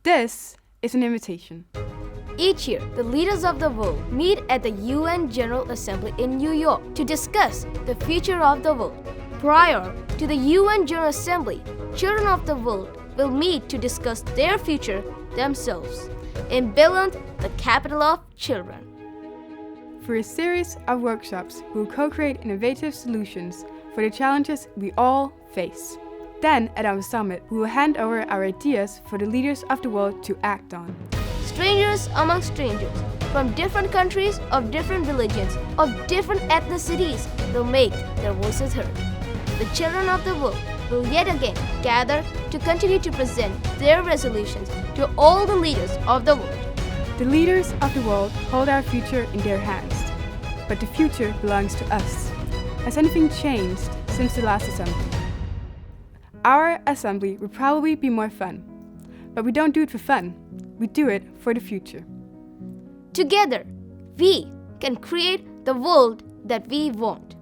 This is an invitation. Each year, the leaders of the world meet at the UN General Assembly in New York to discuss the future of the world. Prior to the UN General Assembly, children of the world will meet to discuss their future themselves in Billund, the capital of children. For a series of workshops, we will co-create innovative solutions for the challenges we all face. Then, at our summit, we will hand over our ideas for the leaders of the world to act on. Strangers among strangers, from different countries, of different religions, of different ethnicities, will make their voices heard. The children of the world will yet again gather to continue to present their resolutions to all the leaders of the world. The leaders of the world hold our future in their hands, but the future belongs to us. Has anything changed since the last assembly? Our assembly will probably be more fun, but we don't do it for fun. We do it for the future. Together, we can create the world that we want.